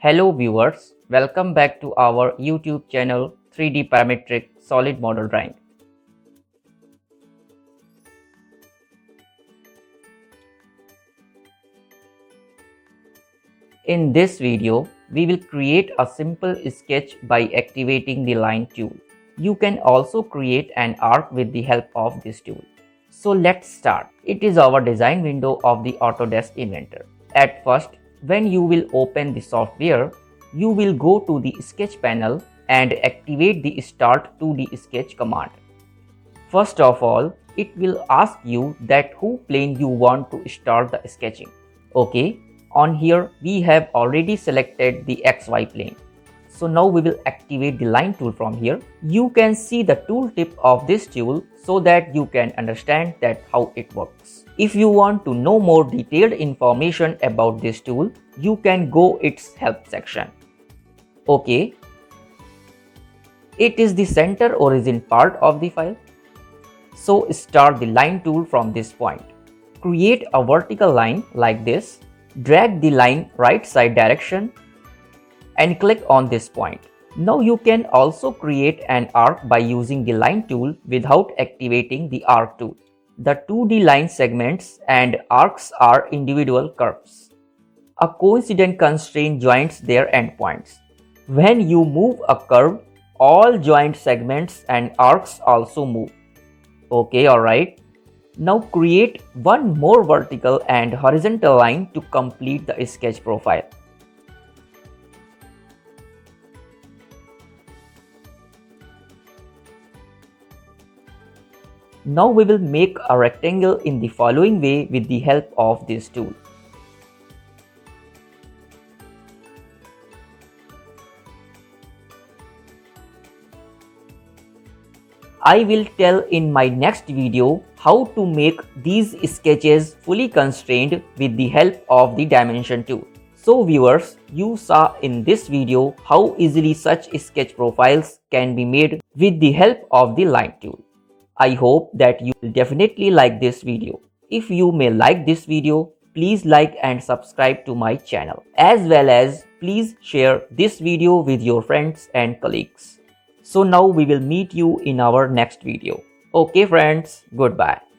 Hello viewers, welcome back to our YouTube channel 3D Parametric Solid Model Drawing. In this video, we will create a simple sketch by activating the line tool. You can also create an arc with the help of this tool. So let's start. It is our design window of the Autodesk Inventor. At first, when you will open the software, you will go to the sketch panel and activate the Start 2D Sketch command. First of all, it will ask you that who plane you want to start the sketching. Okay, on here we have already selected the XY plane. So now we will activate the line tool from here. You can see the tooltip of this tool so that you can understand that how it works. If you want to know more detailed information about this tool, you can go its help section. Okay, it is the center origin part of the file. So start the line tool from this point. Create a vertical line like this. Drag the line right side direction and click on this point. Now you can also create an arc by using the line tool without activating the arc tool. The 2D line segments and arcs are individual curves. A coincident constraint joins their endpoints. When you move a curve, all joint segments and arcs also move. Okay, alright. Now create one more vertical and horizontal line to complete the sketch profile. Now we will make a rectangle in the following way with the help of this tool. I will tell in my next video how to make these sketches fully constrained with the help of the dimension tool. So viewers, you saw in this video how easily such sketch profiles can be made with the help of the line tool. I hope that you will definitely like this video. If you may like this video, please like and subscribe to my channel. As well as please share this video with your friends and colleagues. So now we will meet you in our next video. Okay friends, goodbye.